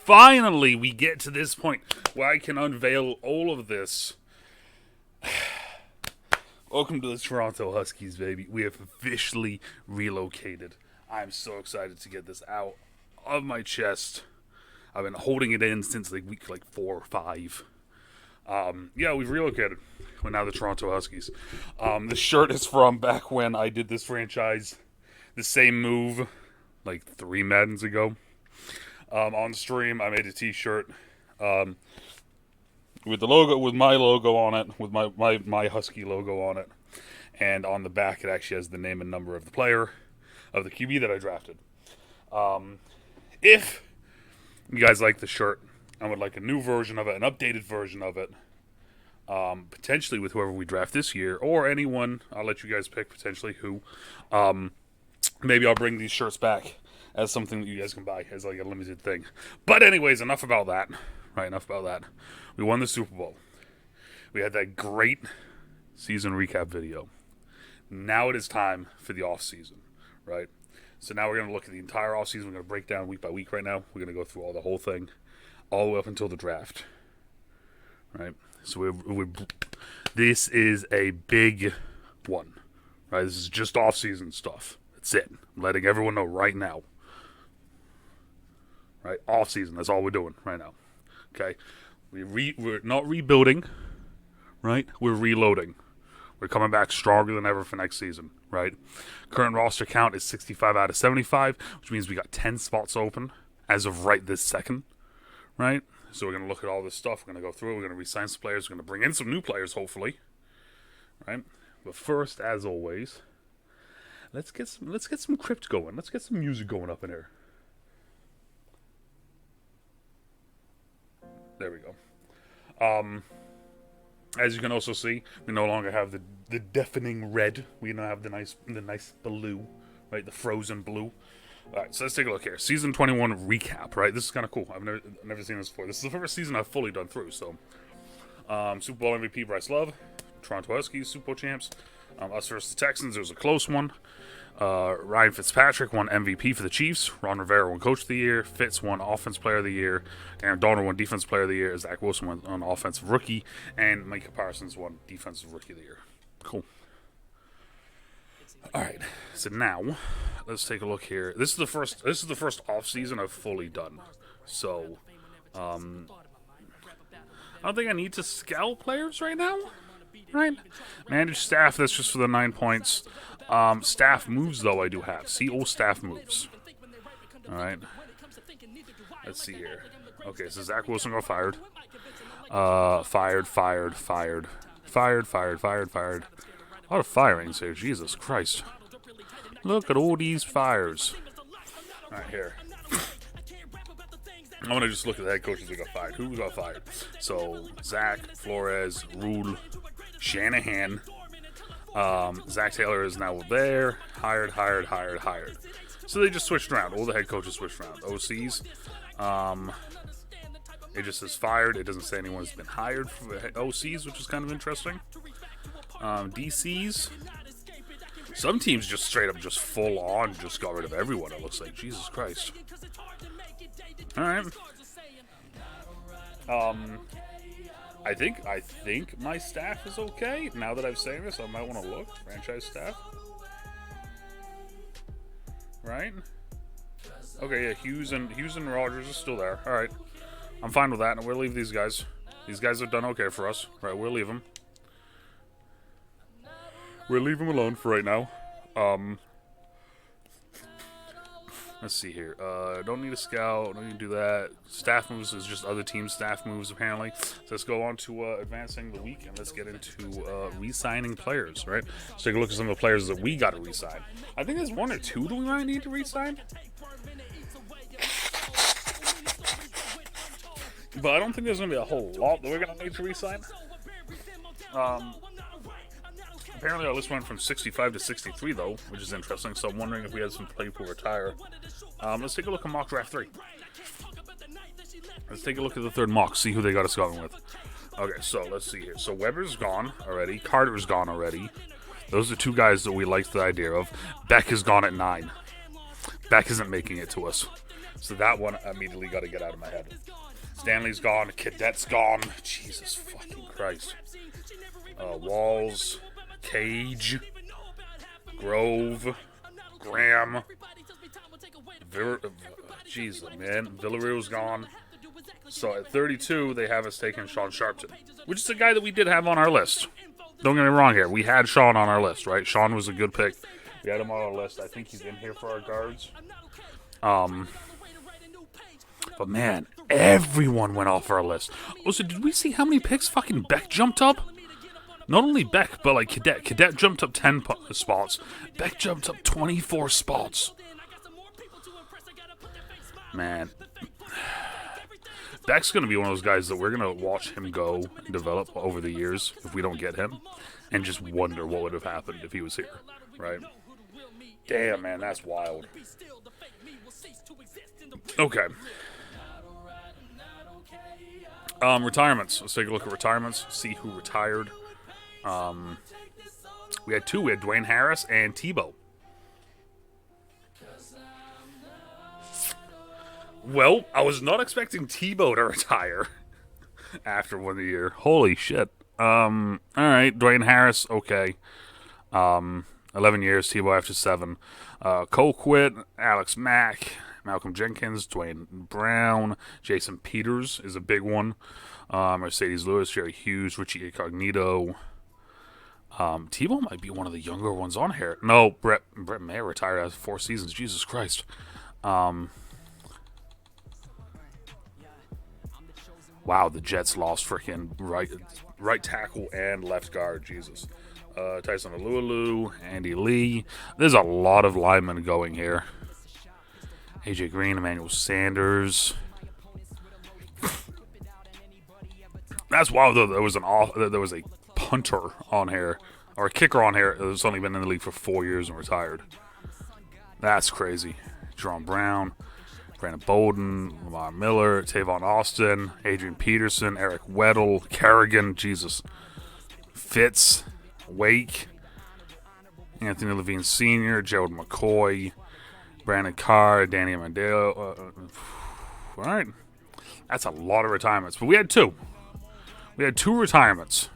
finally we get to this point where I can unveil all of this. Welcome to the Toronto Huskies, baby. We have officially relocated. I'm so excited to get this out of my chest. I've been holding it in since like week 4 or 5. Yeah, we've relocated. We're now the Toronto Huskies. This shirt is from back when I did this franchise, the same move, like 3 Maddens ago. On stream, I made a T-shirt with the logo, with my logo on it, with my Husky logo on it, and on the back it actually has the name and number of the player, of the QB that I drafted. If you guys like the shirt and would like a new version of it, an updated version of it, potentially with whoever we draft this year, or anyone, I'll let you guys pick potentially who, maybe I'll bring these shirts back as something that you guys can buy as like a limited thing. But anyways, enough about that. Right, enough about that. We won the Super Bowl. We had that great season recap video. Now it is time for the offseason, right? So now we're going to look at the entire offseason. We're going to break down week by week right now. We're going to go through the whole thing, all the way up until the draft, right? So this is a big one, right? This is just offseason stuff. That's it. I'm letting everyone know right now. Right, off season. That's all we're doing right now. Okay, we're not rebuilding, right? We're reloading. We're coming back stronger than ever for next season, right? Current roster count is 65 out of 75, which means we got 10 spots open as of right this second, right? So we're gonna look at all this stuff. We're gonna go through it. We're gonna re-sign some players. We're gonna bring in some new players, hopefully, right? But first, as always, let's get some crypt going. Let's get some music going up in here. There we go. As you can also see, we no longer have the deafening red. We now have the nice blue, right? The frozen blue. All right, so let's take a look here. Season 21 recap, right? This is kind of cool. I've never seen this before. This is the first season I've fully done through. So, Super Bowl MVP Bryce Love, Toronto Huskies, Super Bowl champs. Us versus the Texans. It was a close one. Ryan Fitzpatrick won MVP for the Chiefs. Ron Rivera won Coach of the Year. Fitz won Offensive Player of the Year. Aaron Donald won Defensive Player of the Year. Zach Wilson won Offensive Rookie. And Micah Parsons won Defensive Rookie of the Year. Cool. All right. So now, let's take a look here. This is the first off season I've fully done. So, I don't think I need to scout players right now. Right? Manage staff, that's just for the 9 points. Staff moves, though, I do have. See all staff moves. Alright. Let's see here. Okay, so Zach Wilson got fired. Fired. A lot of firings here. Jesus Christ. Look at all these fires. Alright, here. I want to just look at the head coaches that got fired. Who got fired? So, Zach, Flores, Rule, Shanahan. Zach Taylor is now there. Hired. So they just switched around. All the head coaches switched around. OCs. It just says fired. It doesn't say anyone's been hired for OCs, which is kind of interesting. DCs. Some teams just straight up just full on just got rid of everyone, it looks like. Jesus Christ. Alright. I think my staff is okay. Now that I've said this, I might want to look. Franchise staff. Right? Okay, yeah, Hughes and Rogers are still there. Alright. I'm fine with that, and we'll leave these guys. These guys have done okay for us. Right, we'll leave them. We'll leave them alone for right now. Let's see here. Don't need a scout. Don't need to do that. Staff moves is just other teams' staff moves, apparently. So let's go on to advancing the week, and let's get into re-signing players, right? Let's take a look at some of the players that we got to re-sign. I think there's 1 or 2 that we might need to re-sign. But I don't think there's going to be a whole lot that we're going to need to re-sign. Apparently our list went from 65 to 63, though, which is interesting. So I'm wondering if we had some people retire. Let's take a look at mock draft 3. Let's take a look at the third mock, see who they got us going with. Okay, so let's see here. So Weber's gone already. Carter's gone already. Those are 2 guys that we liked the idea of. Beck is gone at 9. Beck isn't making it to us. So that one immediately got to get out of my head. Stanley's gone. Cadet's gone. Jesus fucking Christ. Walls. Cage. Grove. Graham. Jesus, man. Villarreal's gone. So at 32, they have us taking Sean Sharpton, which is a guy that we did have on our list. Don't get me wrong here. We had Sean on our list, right? Sean was a good pick. We had him on our list. I think he's in here for our guards. But man, everyone went off our list. Also, did we see how many picks fucking Beck jumped up? Not only Beck, but like Cadet. Cadet jumped up 10 spots. Beck jumped up 24 spots. Man. Beck's going to be one of those guys that we're going to watch him go and develop over the years if we don't get him. And just wonder what would have happened if he was here. Right? Damn, man, that's wild. Okay. Retirements. Let's take a look at retirements. See who retired. We had two. We had Dwayne Harris and Tebow. Well, I was not expecting Tebow to retire after 1 year. Holy shit. Alright, Dwayne Harris, okay. 11 years, Tebow after 7. Cole quit, Alex Mack, Malcolm Jenkins, Dwayne Brown, Jason Peters is a big one. Mercedes Lewis, Jerry Hughes, Richie Incognito. Tebow might be one of the younger ones on here. No, Brett Mayer retired after 4 seasons. Jesus Christ. Wow, the Jets lost freaking right tackle and left guard. Jesus. Tyson Alualu, Andy Lee. There's a lot of linemen going here. AJ Green, Emmanuel Sanders. That's wild though. There was a punter on here, or a kicker on here that's only been in the league for 4 years and retired. That's crazy. Jerome Brown, Brandon Bolden, Lamar Miller, Tavon Austin, Adrian Peterson, Eric Weddle, Kerrigan, Jesus, Fitz, Wake, Anthony Levine Sr., Gerald McCoy, Brandon Carr, Danny Mandela. All right. That's a lot of retirements. But we had two. We had 2 retirements.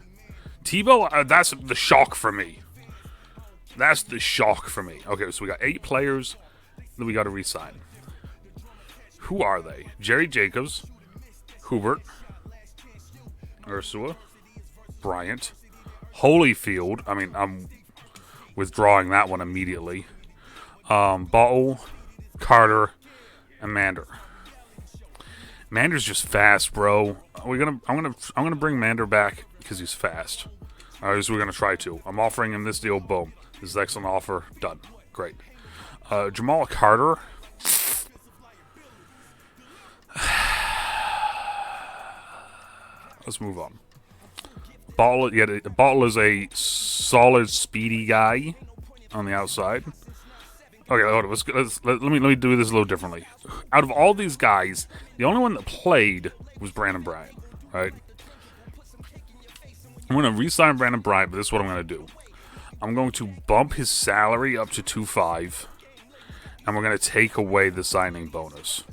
Tebow, that's the shock for me. That's the shock for me. Okay, so we got 8 players that we got to re-sign. Who are they? Jerry Jacobs, Hubert, Ursula, Bryant, Holyfield. I mean, I'm withdrawing that one immediately. Bottle, Carter, and Mander. Mander's just fast, bro. I'm gonna bring Mander back because he's fast. All right, so we're gonna try to. I'm offering him this deal. Boom. This is an excellent offer. Done. Great. Jamal Carter. Let's move on. Bottle is a solid, speedy guy on the outside. Okay, let me do this a little differently. Out of all these guys, the only one that played was Brandon Bryant, right? I'm going to re-sign Brandon Bryant, but this is what I'm going to do. I'm going to bump his salary up to 2.5, and we're going to take away the signing bonus.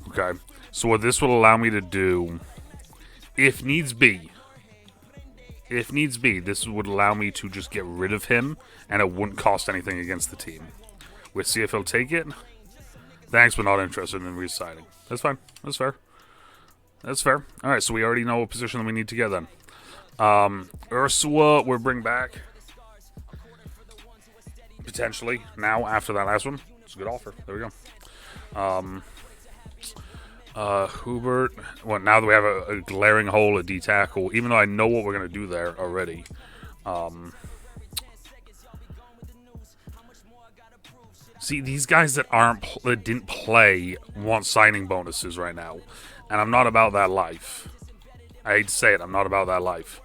Okay, so what this will allow me to do, if needs be, this would allow me to just get rid of him, and it wouldn't cost anything against the team. We'll see if he'll take it. Thanks, but not interested in re-signing. That's fine. That's fair. That's fair. All right, so we already know what position we need to get then. Ursula, we'll bring back. Potentially. Now, after that last one. It's a good offer. There we go. Hubert. Well, now that we have a glaring hole at D-tackle, even though I know what we're going to do there already. See, these guys that didn't play want signing bonuses right now. And I'm not about that life. I hate to say it, I'm not about that life.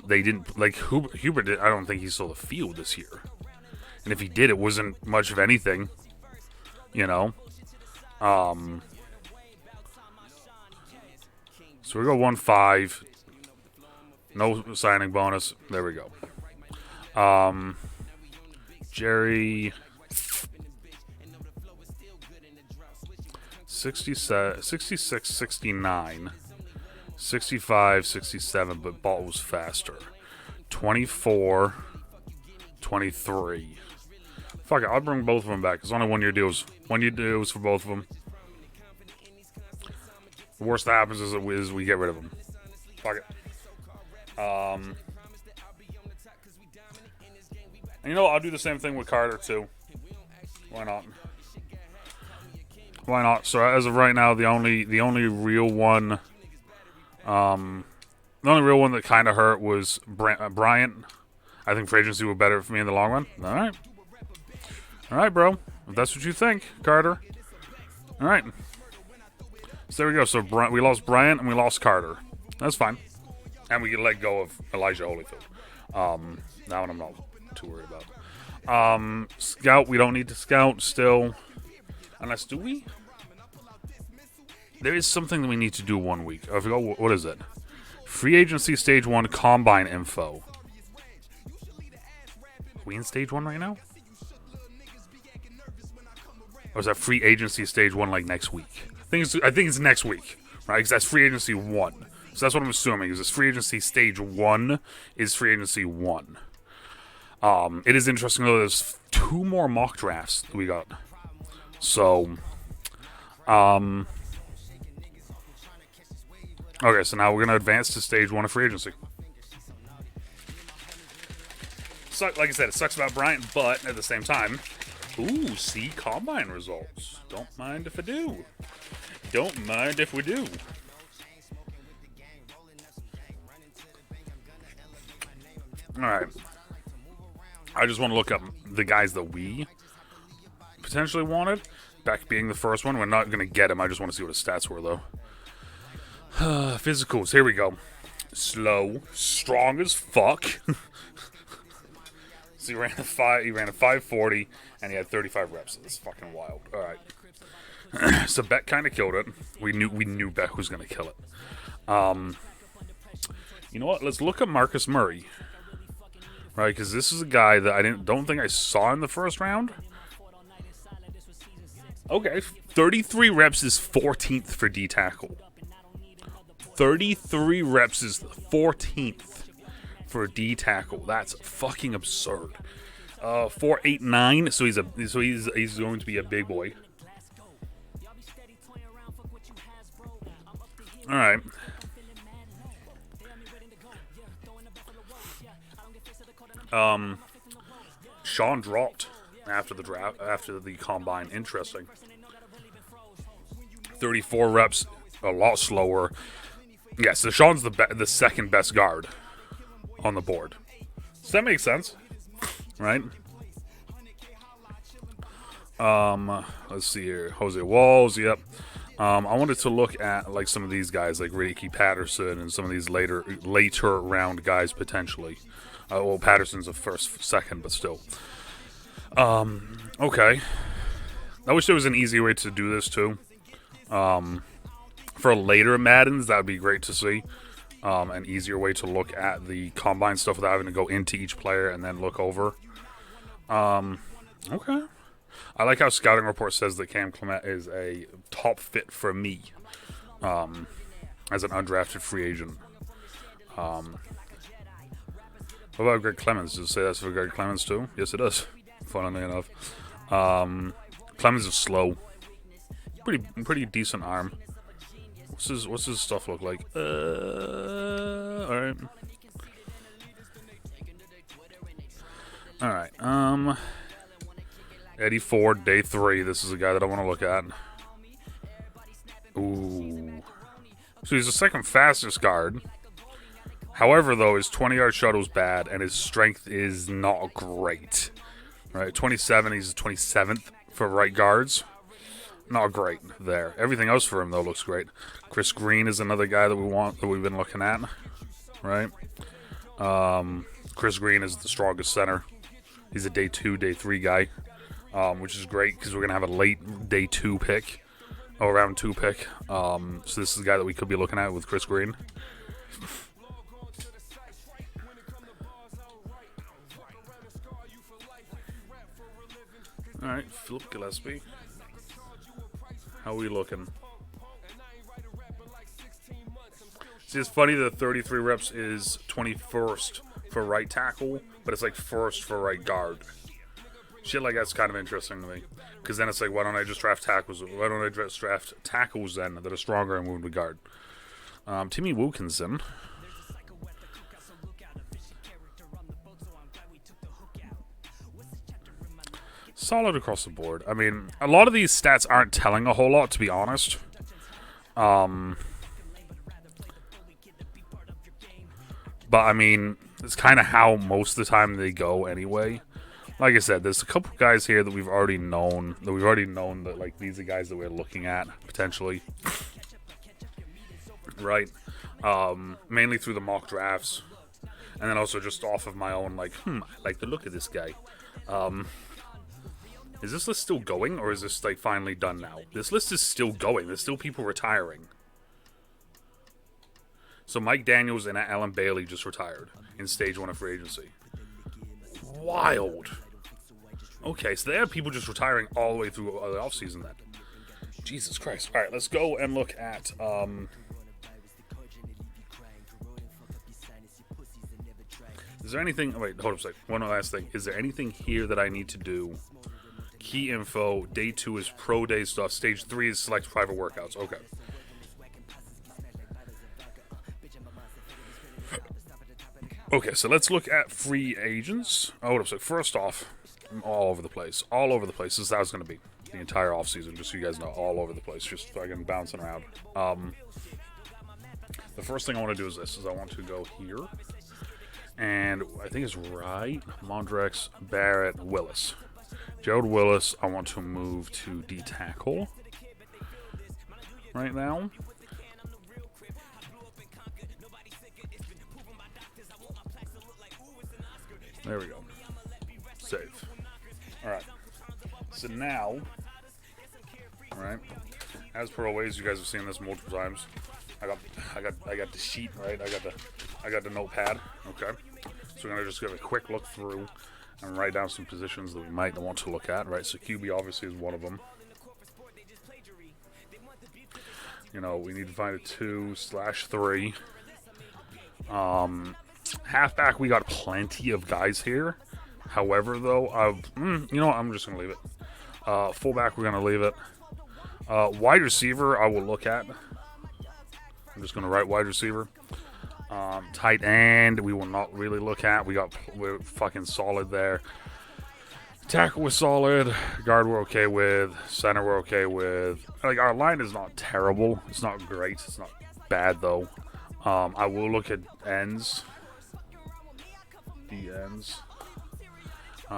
They didn't, like, Hubert I don't think he saw the field this year. And if he did, it wasn't much of anything. You know? So we go 1.5. No signing bonus. There we go. Jerry. 66, 69, 65, 67, but ball was faster. 24, 23. Fuck it, I'll bring both of them back. It's only 1 year deals. 1 year deals for both of them. The worst that happens is we get rid of them. Fuck it. And you know what? I'll do the same thing with Carter too. Why not? Why not? So as of right now, the only real one, the only real one that kind of hurt was Bryant. I think free agency would be better for me in the long run. All right, bro. If that's what you think, Carter. All right. So there we go. So we lost Bryant and we lost Carter. That's fine. And we can let go of Elijah Holyfield. That one I'm not too worried about. Scout, we don't need to scout still. Unless, do we? There is something that we need to do 1 week. I forgot, what is it? Free agency stage 1 combine info. Are we in stage 1 right now? Or is that free agency stage 1 like next week? I think it's next week, right? Because that's free agency 1. So that's what I'm assuming. Is this free agency stage 1 is free agency 1. It is interesting though. There's 2 more mock drafts that we got. So, okay. So now we're gonna advance to stage 1 of free agency. Like I said, it sucks about Bryant, but at the same time, ooh, see combine results. Don't mind if I do. Don't mind if we do. Alright. I just want to look up the guys that we potentially wanted. Beck being the first one. We're not going to get him. I just want to see what his stats were, though. Physicals. Here we go. Slow. Strong as fuck. So he ran a 540, and he had 35 reps. That's fucking wild. All right. So Beck kind of killed it. We knew Beck was going to kill it. You know what? Let's look at Marcus Murray. Right, because this is a guy that I don't think I saw in the first round. Okay, 33 reps is 14th for D tackle. 33 reps is 14th for D tackle. That's fucking absurd. 4.89. So he's going to be a big boy. All right. Sean dropped after the draft, after the combine. Interesting. 34 reps, a lot slower. Yeah, so Sean's the second best guard on the board. Does that make sense? Right? Let's see here. Jose Walls, yep. I wanted to look at like some of these guys, like Ricky Patterson and some of these later round guys potentially. Well, Patterson's a second, but still. Okay. I wish there was an easy way to do this too. For later Maddens, that would be great to see. An easier way to look at the combine stuff without having to go into each player and then look over. Okay. I like how Scouting Report says that Cam Clement is a top fit for me as an undrafted free agent. What about Greg Clemens? Does it say that's for Greg Clemens too? Yes, it does. Funnily enough. Clemens is slow. Pretty decent arm. What's his stuff look like? Alright. Alright. Eddie Ford, day 3. This is a guy that I want to look at. Ooh. So he's the second fastest guard. However, though, his 20-yard shuttle's bad, and his strength is not great. Right, 27, he's 27th for right guards. Not great there. Everything else for him, though, looks great. Chris Green is another guy that we've been looking at. Right? Chris Green is the strongest center. He's a day 2, day 3 guy, which is great because we're going to have a late day 2 pick, or round 2 pick. So this is a guy that we could be looking at with Chris Green. Alright, Philip Gillespie. How are we looking? See, it's funny that 33 reps is 21st for right tackle, but it's like first for right guard. Shit like that's kind of interesting to me. Because then it's like, why don't I just draft tackles? Why don't I just draft tackles then that are stronger and move to guard? Timmy Wilkinson. Solid across the board. I mean, a lot of these stats aren't telling a whole lot, to be honest. But, I mean, it's kind of how most of the time they go anyway. Like I said, there's a couple guys here that we've already known. That, like, these are guys that we're looking at, potentially. Right? Mainly through the mock drafts. And then also just off of my own, like, I like the look of this guy. Is this list still going, or is this, like, finally done now? This list is still going. There's still people retiring. So Mike Daniels and Alan Bailey just retired in stage 1 of free agency. Wild. Okay, so they have people just retiring all the way through the offseason then. Jesus Christ. All right, let's go and look at... Is there anything... Oh, wait, hold up a sec. One last thing. Is there anything here that I need to do? Key info. Day 2 is pro day stuff. Stage 3 is select private workouts. Okay. Okay, so let's look at free agents. Oh, hold up a sec. First off, I'm all over the place. All over the place. This is how it's going to be. The entire offseason, just so you guys know. All over the place. Just fucking bouncing around. The first thing I want to do is this. I want to go here. And I think it's right. Mondrex, Barrett, Willis. Gerald Willis, I want to move to D-tackle right now. There we go. Save. Alright. So now, alright, as per always, you guys have seen this multiple times. I got the sheet, right? I got the notepad. Okay. So we're gonna just get a quick look through and write down some positions that we might want to look at, right? So QB obviously is one of them. You know, we need to find a 2/3. Halfback, we got plenty of guys here. However, though, you know what? I'm just gonna leave it. Fullback, we're gonna leave it. Wide receiver, I will look at. I'm just gonna write wide receiver. Tight end, we will not really look at. We're fucking solid there. Tackle was solid. Guard we're okay with. Center we're okay with. Like, our line is not terrible. It's not great. It's not bad though. I will look at ends. D ends.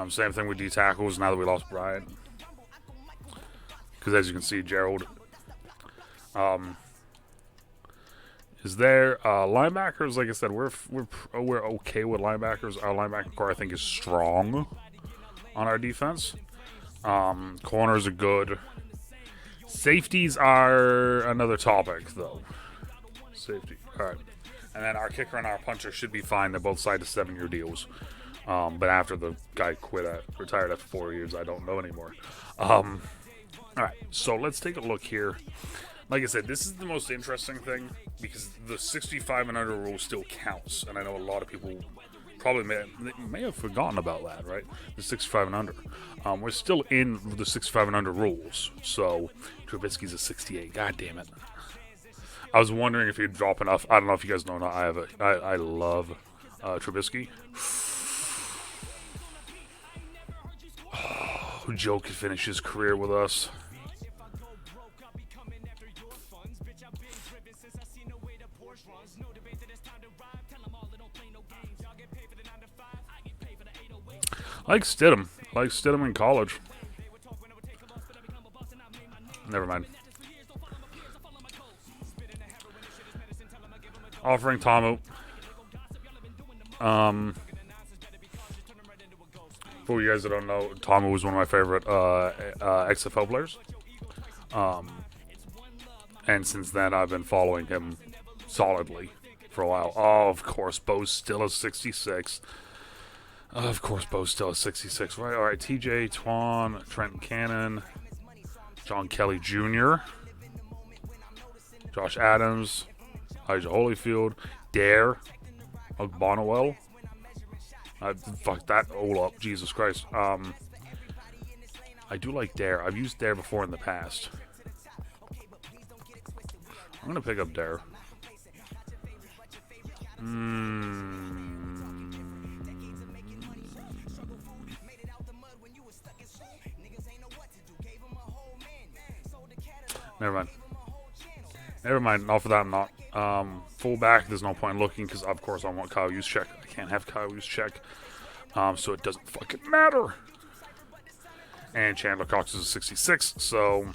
Same thing with D tackles now that we lost Bryant. Because as you can see, Gerald is there. Linebackers, like I said, we're okay with linebackers. Our linebacker core, I think, is strong on our defense. Corners are good. Safeties are another topic, though. Safety. All right. And then our kicker and our puncher should be fine. They're both signed to 7-year deals. But after the guy retired after 4 years, I don't know anymore. All right. So let's take a look here. Like I said, this is the most interesting thing because the 65 and under rule still counts. And I know a lot of people probably may have forgotten about that, right? The 65 and under. We're still in the 65 and under rules. So Trubisky's a 68. God damn it. I was wondering if he'd drop enough. I don't know if you guys know or not. I love Trubisky. Oh, Joe could finish his career with us. I like Stidham. I like Stidham in college. Never mind. Offering Tamu. For you guys that don't know, Tamu was one of my favorite XFL players. And since then, I've been following him solidly for a while. Oh, of course, Bo's still a 66. Of course, Bo's still a 66. Right, all right, TJ, Twan, Trenton Cannon. John Kelly Jr., Josh Adams, Elijah Holyfield, Dare, Bonowell. Fuck that all up, Jesus Christ. I do like Dare. I've used Dare before in the past. I'm gonna pick up Dare. Never mind. Never mind. Not for that. I'm not. Fullback, there's no point looking because, of course, I want Kyle Juszczyk. I can't have Kyle Juszczyk. So it doesn't fucking matter. And Chandler Cox is a 66. So,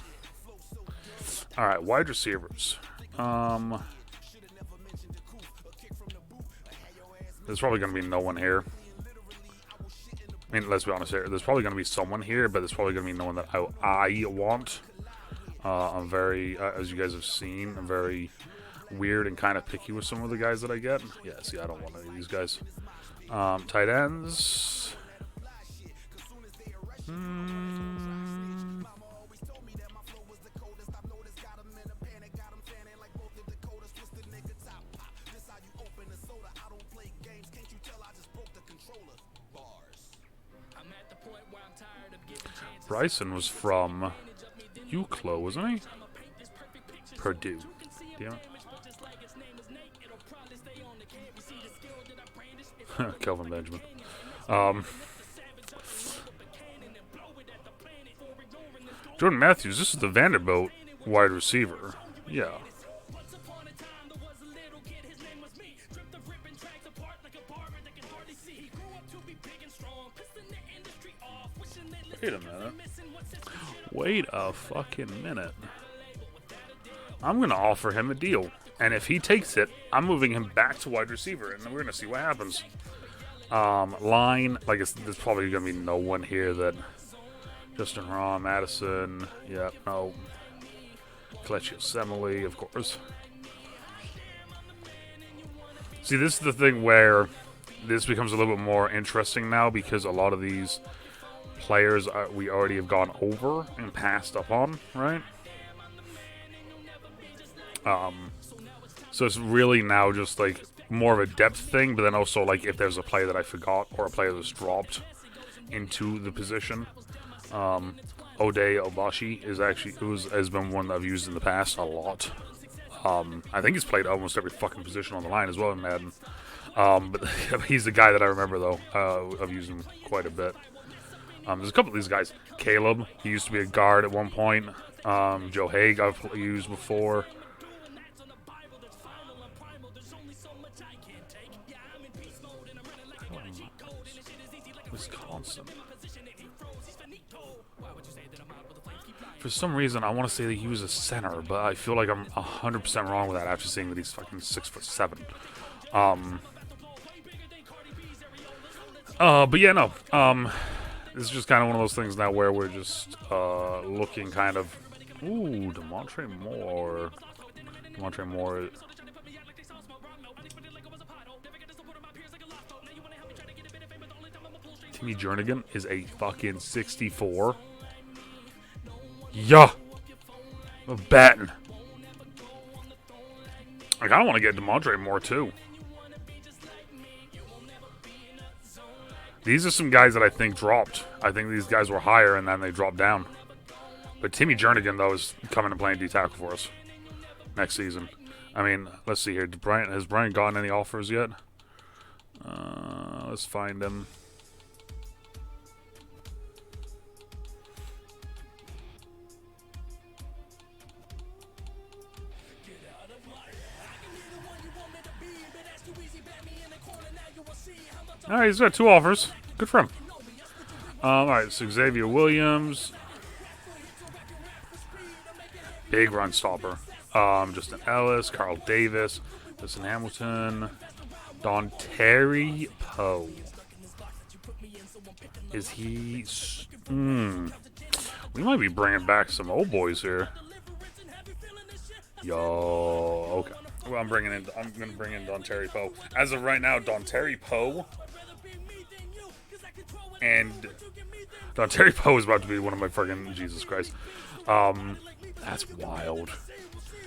all right, wide receivers. There's probably going to be no one here. I mean, let's be honest here. There's probably going to be someone here, but there's probably going to be no one that I want. I'm very, as you guys have seen, I'm very weird and kind of picky with some of the guys that I get. Yeah, see, I don't want any of these guys. Tight ends. Bryson was from UCLA, wasn't he? Purdue. Damn it. Kelvin Benjamin. Jordan Matthews, this is the Vanderbilt wide receiver. Yeah. Wait a minute. Wait a fucking minute. I'm going to offer him a deal. And if he takes it, I'm moving him back to wide receiver. And we're going to see what happens. Line, like there's probably going to be no one here that... Justin Raw, Madison, yeah, no. Kelechi Osemele, of course. See, this is the thing where this becomes a little bit more interesting now because a lot of these players we already have gone over and passed up on, right? So it's really now just like more of a depth thing, but then also like if there's a player that I forgot or a player that's dropped into the position. Ode Obashi is actually has been one that I've used in the past a lot. I think he's played almost every fucking position on the line as well in Madden. But he's the guy that I remember though. I've used him quite a bit. There's a couple of these guys. Caleb, he used to be a guard at one point. Joe Haig I've used before. Wisconsin. For some reason, I want to say that he was a center, but I feel like I'm 100% wrong with that after seeing that he's fucking 6'7". But yeah, no. This is just kind of one of those things now where we're just looking kind of. Ooh, Demontre Moore. Timmy Jernigan is a fucking 64. Yeah. I'm batting. I kind of want to get Demontre Moore too. These are some guys that I think dropped. I think these guys were higher and then they dropped down. But Timmy Jernigan, though, is coming and playing D-tackle for us next season. I mean, let's see here. Has Brian gotten any offers yet? Let's find him. Alright, he's got 2 offers. Good for him. Alright, so Xavier Williams. Big run stopper. Justin Ellis, Carl Davis, Justin Hamilton, Tebow. Is he... We might be bringing back some old boys here. Yo, okay. Well, I'm going to bring in Tebow. As of right now, Tebow And Tebow is about to be one of my fucking Jesus Christ. That's wild.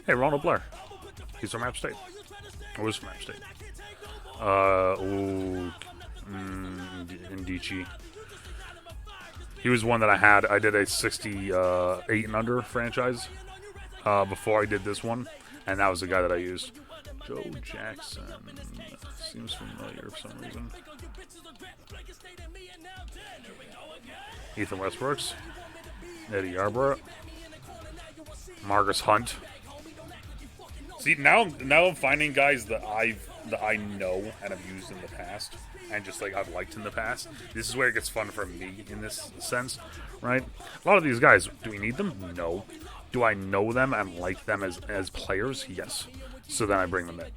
Hey, Ronald Blair. He's from App State. Or was from App State. Ndici. He was one that I had. I did a 68 and under franchise before I did this one, and that was the guy that I used. Joe Jackson seems familiar for some reason. Ethan Westbrooks, Eddie Yarborough, Marcus Hunt. See, now I'm finding guys that I know and have used in the past, and just like I've liked in the past. This is where it gets fun for me in this sense, right? A lot of these guys, do we need them? No. Do I know them and like them as players? Yes. So then I bring them in.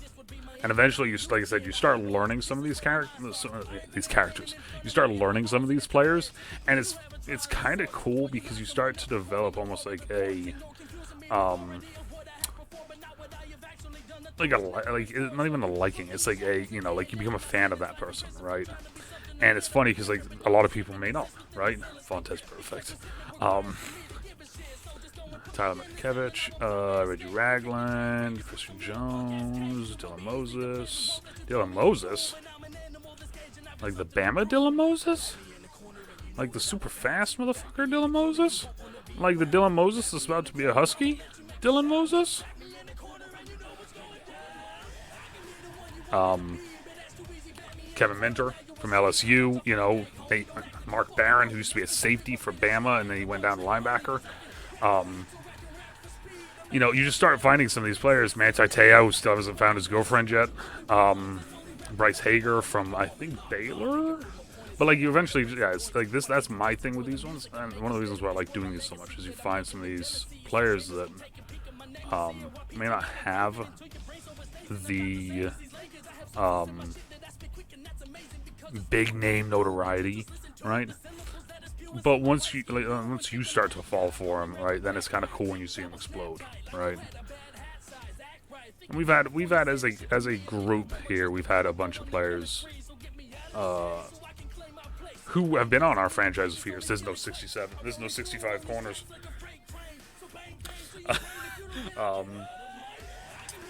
And eventually, like I said, you start learning some of these characters. You start learning some of these players, and it's kind of cool because you start to develop almost like a not even a liking. It's like a like you become a fan of that person, right? And it's funny because like a lot of people may not, right? Fontes perfect. Tyler Matkevich, Reggie Ragland, Christian Jones, Dylan Moses. Dylan Moses? Like the Bama Dylan Moses? Like the super fast motherfucker Dylan Moses? Like the Dylan Moses that's about to be a Husky? Dylan Moses? Kevin Minter from LSU. Mark Barron, who used to be a safety for Bama, and then he went down to linebacker. You just start finding some of these players. Manti Te'o, who still hasn't found his girlfriend yet. Bryce Hager from, I think, Baylor? But, like, you eventually, yeah, it's like this. That's my thing with these ones. And one of the reasons why I like doing these so much is you find some of these players that may not have the big name notoriety, right? But once you start to fall for them, right, then it's kind of cool when you see them explode, right? And we've had as a group here, we've had a bunch of players who have been on our franchise for years. There's no 67. There's no 65 corners.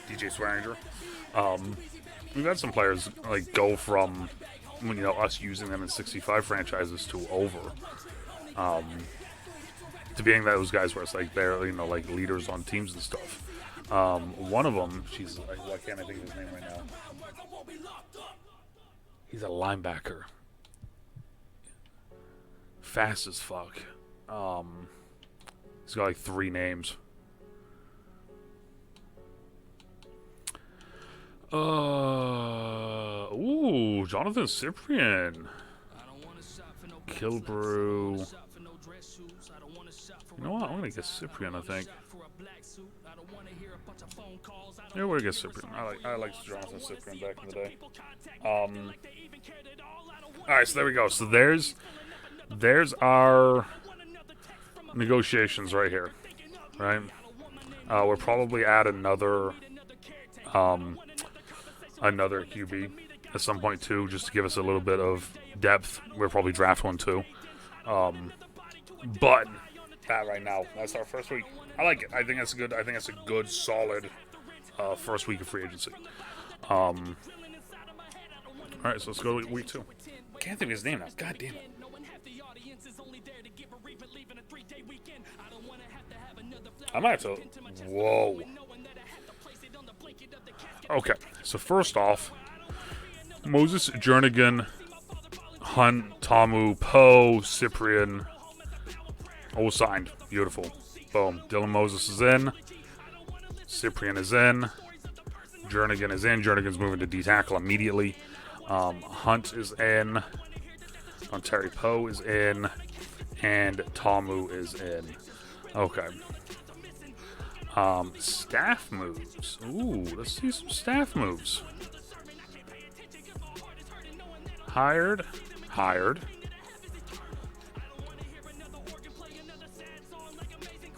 DJ Swearinger. We've had some players like go from us using them in 65 franchises to over. To being those guys where it's like they're like leaders on teams and stuff. One of them, why can't I think of his name right now? He's a linebacker, fast as fuck. He's got like 3 names. Jonathan Cyprian, Kilbrew. You know what? I'm gonna get Cyprian. I think. Yeah, we're gonna get Cyprian. I liked Jonathan Cyprian back in the day. All right, so there we go. So there's our negotiations right here, right? We'll probably add another QB at some point too, just to give us a little bit of depth. We'll probably draft one too. But that right now, that's our first week. I like it. I think that's good. I think that's a good, solid first week of free agency. All right, so let's go to week 2. Can't think of his name now. God damn it. I might have to. Whoa. Okay, so first off, Moses Jernigan, Hunt, Tamu, Poe, Cyprian, all signed. Beautiful. Boom. Dylan Moses is in. Cyprian is in. Jernigan is in. Jernigan's moving to D-tackle immediately. Hunt is in. Terry Poe is in. And Tamu is in. Okay. Staff moves. Ooh, let's see some staff moves. Hired.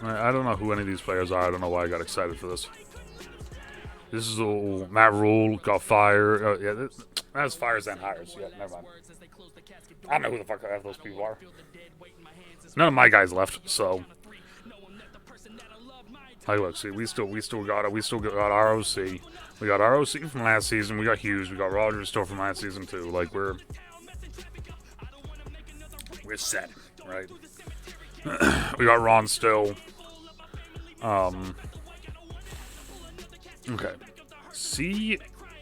I don't know who any of these players are. I don't know why I got excited for this. This is all Matt Rule got fired. Yeah, that's fires and hires. Yeah, never mind. I don't know who the fuck half those people are. None of my guys left, so. Hey, look, see, we still got ROC. We got ROC from last season. We got Hughes. We got Rogers still from last season too. Like we're set, right? We got Ron still. Okay. See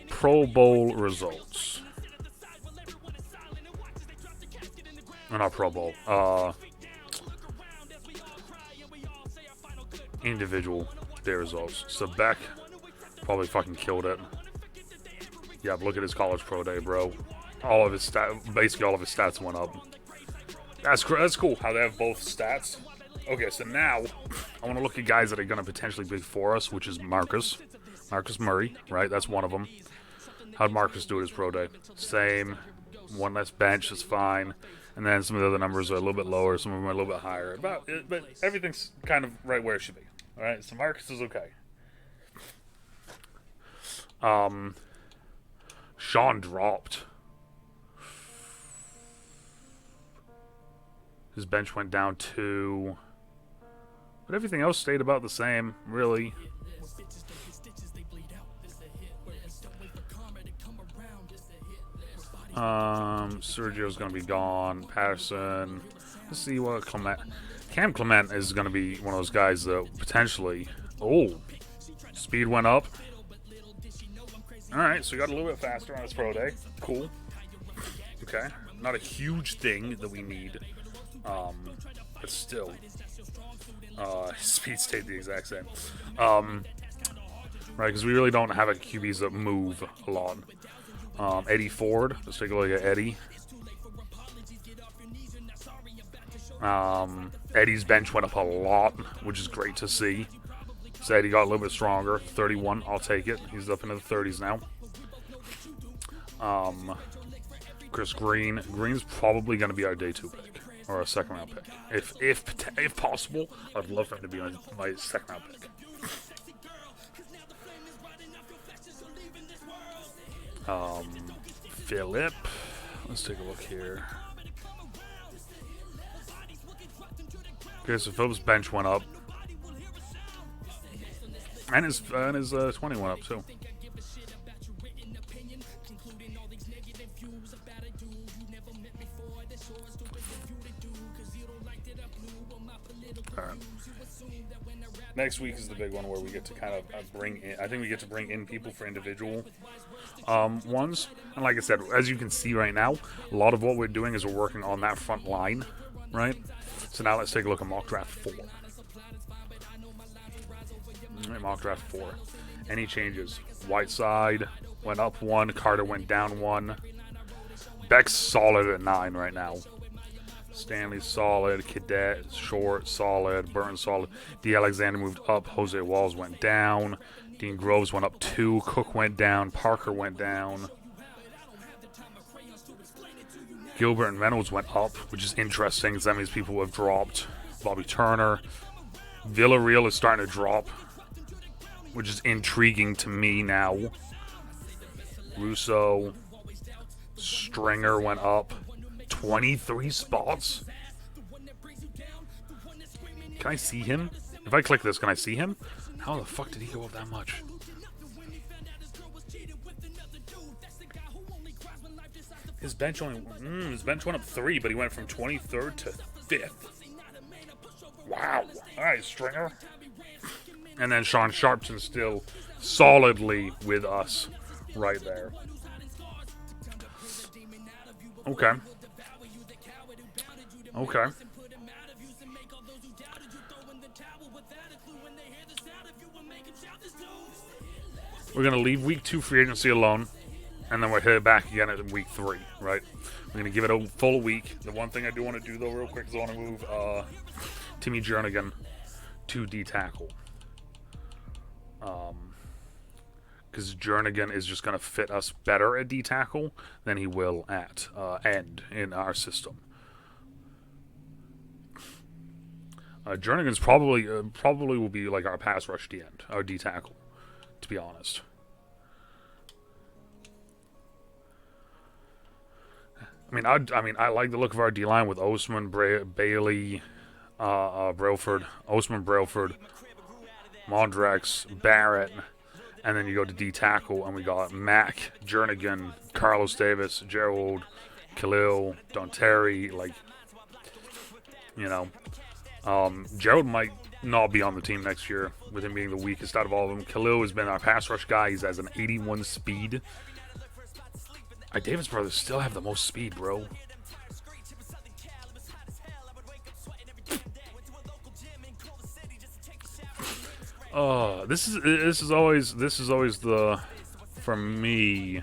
Pro Bowl results. Not Pro Bowl. Individual day results. So Beck probably fucking killed it. Yeah, but look at his college pro day, bro. All of his basically all of his stats went up. That's cool how they have both stats. Okay, so now I want to look at guys that are going to potentially be for us, which is Marcus Murray, right? That's one of them. How'd Marcus do at his pro day? Same. One less bench is fine. And then some of the other numbers are a little bit lower. Some of them are a little bit higher. But everything's kind of right where it should be. All right, so Marcus is okay. Sean dropped. His bench went down 2. But everything else stayed about the same, really. Sergio's going to be gone. Patterson. Let's see what Cam Clement is going to be one of those guys that potentially... Oh, speed went up. Alright, so he got a little bit faster on his pro day. Cool. Okay. Not a huge thing that we need. But still. His speed stayed the exact same. Right, because we really don't have a QBs that move a lot. Eddie Ford. Let's take a look at Eddie. Eddie's bench went up a lot, which is great to see. So Eddie got a little bit stronger. 31, I'll take it. He's up into the 30s now. Chris Green. Green's probably going to be our day 2 pick. Or a second round pick. If possible, I'd love for him to be my second round pick. Philip. Let's take a look here. Okay, so Philip's bench went up. And his 20 went up too. Alright. Next week is the big one where we get to kind of bring in... I think we get to bring in people for individual ones. And like I said, as you can see right now, a lot of what we're doing is we're working on that front line, right? So now let's take a look at mock draft 4. Mock draft 4. Any changes? Whiteside went up 1. Carter went down 1. Beck's solid at 9 right now. Stanley solid. Cadet short solid. Burton solid. D. Alexander moved up. Jose Walls went down. Dean Groves went up 2. Cook went down. Parker went down. Gilbert and Reynolds went up, which is interesting because that means people have dropped. Bobby Turner. Villarreal is starting to drop, which is intriguing to me now. Russo. Stringer went up 23 spots. Can I see him? If I click this, can I see him? How the fuck did he go up that much? His bench went up 3, but he went from 23rd to 5th. Wow. All right, Stringer. And then Sean Sharpton still solidly with us right there. Okay. Okay. We're going to leave week 2 free agency alone, and then we'll hit it back again at week 3, right? We're going to give it a full week. The one thing I do want to do, though, real quick, is I want to move Timmy Jernigan to D-tackle. Because Jernigan is just going to fit us better at D-tackle than he will at end in our system. Jernigan's probably will be like our pass rush D-end, our D-tackle, to be honest. I like the look of our D line with Osman, Bailey, Brailford, Mondrex, Barrett, and then you go to D tackle, and we got Mack, Jernigan, Carlos Davis, Gerald, Khalil, Don Terry. Like, you know, Gerald might not be on the team next year with him being the weakest out of all of them. Khalil has been our pass rush guy. He's has an 81 speed. Our Davis brothers still have the most speed, bro. This is always the, for me,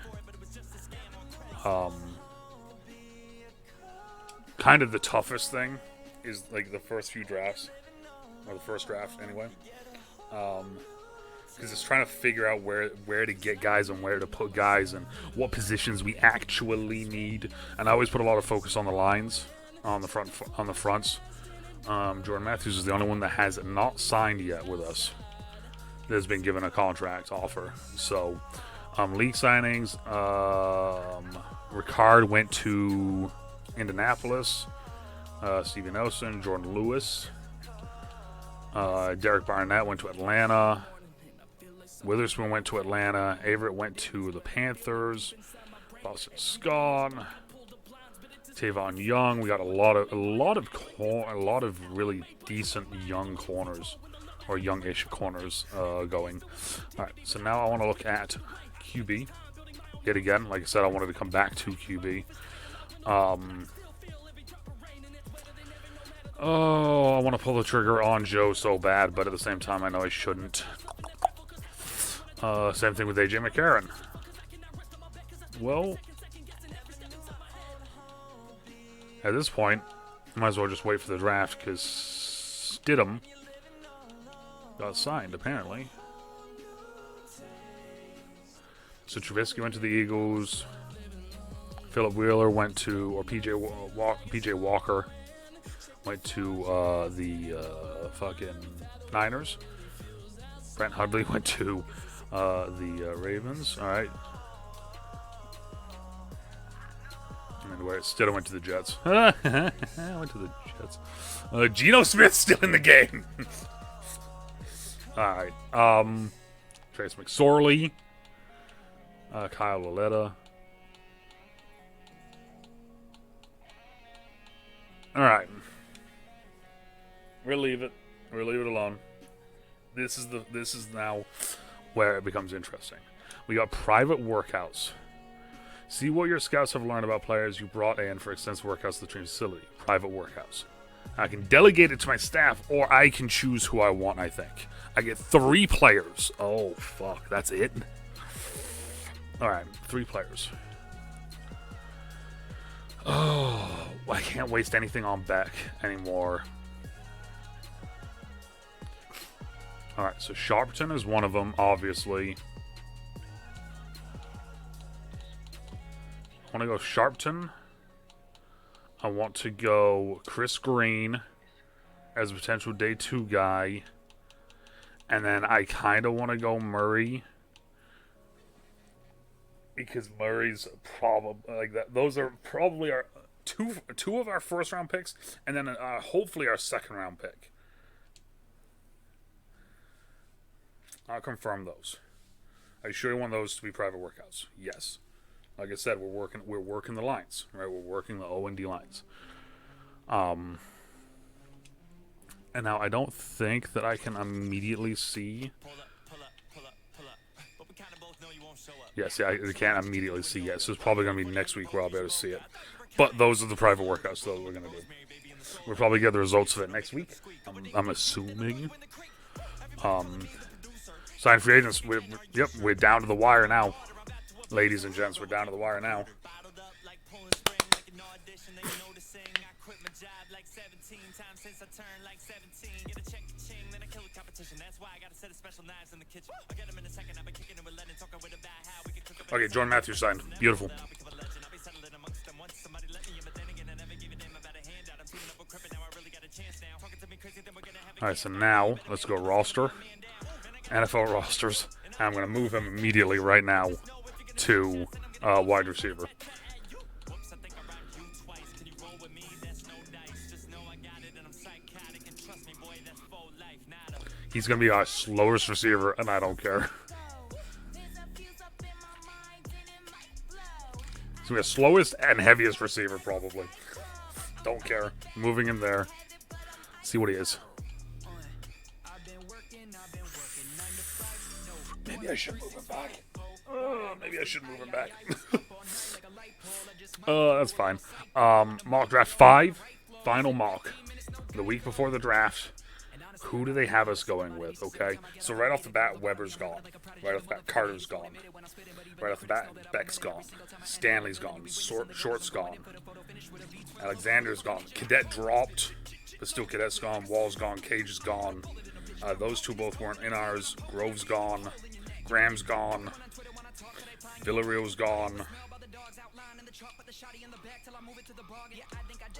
kind of the toughest thing is like the first few drafts, or the first draft anyway, because it's trying to figure out where to get guys and where to put guys and what positions we actually need. And I always put a lot of focus on the lines, on the fronts. Jordan Matthews is the only one that has not signed yet with us. That's been given a contract offer. So, league signings. Ricard went to Indianapolis. Steven Nelson, Jordan Lewis. Derek Barnett went to Atlanta. Witherspoon went to Atlanta. Averett went to the Panthers. Boston Scott. Tavon Young. We got a lot of really decent young corners, or youngish corners going. All right, so now I want to look at QB. Yet again, like I said, I wanted to come back to QB. I want to pull the trigger on Joe so bad, but at the same time, I know I shouldn't. Same thing with AJ McCarron. Well, at this point, might as well just wait for the draft, because Stidham got signed, apparently. So Trubisky went to the Eagles. Philip Wheeler went to, or PJ Walker went to the fucking Niners. Brent Hundley went to the Ravens. All right. And where Stidham went to the Jets. Went to the Jets. Geno Smith's still in the game. All right. Trace McSorley. Kyle Laletta. All right. We'll leave it. We'll leave it alone. This is now where it becomes interesting. We got private workouts. See what your scouts have learned about players you brought in for extensive workouts at the training facility. Private workouts. I can delegate it to my staff, or I can choose who I want, I think. I get 3 players. Oh, fuck. That's it? Alright, 3 players. Oh, I can't waste anything on Beck anymore. Alright, so Sharpton is one of them, obviously. I want to go Sharpton. I want to go Chris Green as a potential day 2 guy. And then I kind of want to go Murray, because Murray's probably like that. Those are probably our two of our first round picks, and then hopefully our second round pick. I'll confirm those. Are you sure you want those to be private workouts? Yes. Like I said, we're working the lines, right? We're working the O and D lines. And now I don't think that I can immediately see. Yes, yeah, I can't immediately see yet. So it's probably going to be next week where I'll be able to see it. But those are the private workouts, though, we're going to do. We'll probably get the results of it next week, I'm assuming. Signed free agents. We're down to the wire now. Ladies and gents, we're down to the wire now. Okay, Jordan Matthews signed. Beautiful. Alright, so now let's go roster. NFL rosters. And I'm going to move him immediately right now to wide receiver. He's going to be our slowest receiver, and I don't care. He's going to be our slowest and heaviest receiver, probably. Don't care. Moving him there. See what he is. Maybe I should move him back. Maybe I should move him back. That's fine. Mock draft 5. Final mock. The week before the draft. Who do they have us going with, okay? So right off the bat, Weber's gone. Right off the bat, Carter's gone. Right off the bat, Beck's gone. Stanley's gone. Short's gone. Alexander's gone. Cadet dropped, but still Cadet's gone. Wall's gone. Cage is gone. Those two both weren't in ours. Grove's gone. Graham's gone. Villarreal's gone.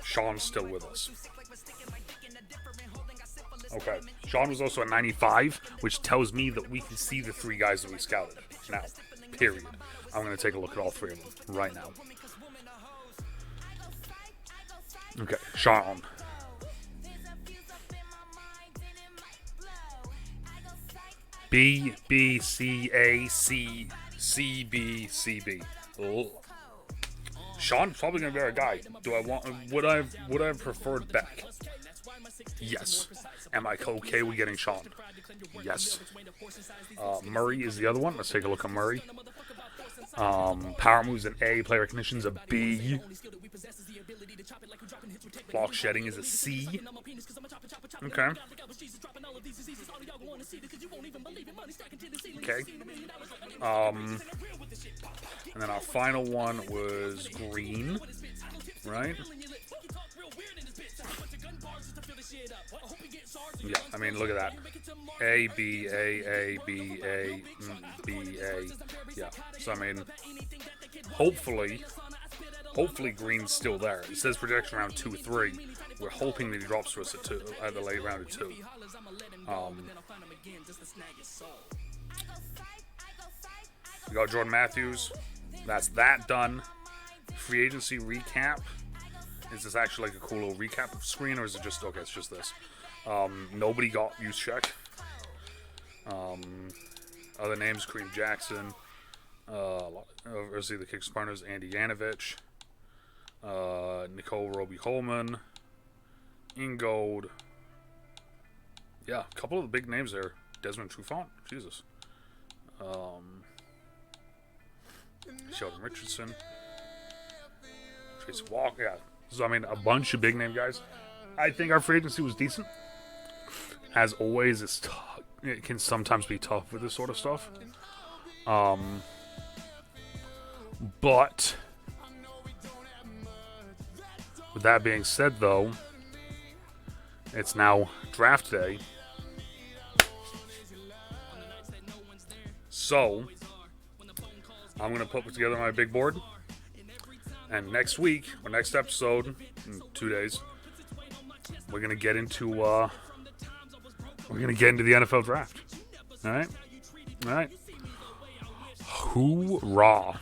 Sean's still with us. Okay. Sean was also at 95, which tells me that we can see the 3 guys that we scouted. Now, period. I'm going to take a look at all 3 of them right now. Okay, Sean. B, B, C, A, C, C, B, C, B. Oh. Sean's probably going to be our guy. Would I have preferred Beck? Yes. Am I okay with getting Sean? Yes. Murray is the other one. Let's take a look at Murray. Power moves an A. Player recognition's a B. Block shedding is a C. Okay. Okay. And then our final one was green, right? Yeah, I mean, look at that. A, B, A, B, A, B, A. Yeah, so I mean, hopefully green's still there. It says projection round 2-3. We're hoping that he drops to us at the late round of 2. We got Jordan Matthews. That's that done. Free agency recap. Is this actually like a cool little recap screen, or is it just okay? It's just this. Nobody got use check. Other names: Kareem Jackson. Obviously, the kick partners: Andy Yanovich, Nicole Roby Holman, Ingold. Yeah, a couple of the big names there. Desmond Trufant. Jesus. Sheldon Richardson. Trace Walker. Yeah. So, I mean, a bunch of big name guys. I think our free agency was decent. As always, it can sometimes be tough with this sort of stuff. But with that being said, though, it's now draft day. So I'm going to put together my big board. And next week, or next episode, in 2 days, we're gonna get into the NFL draft. All right. Hoorah!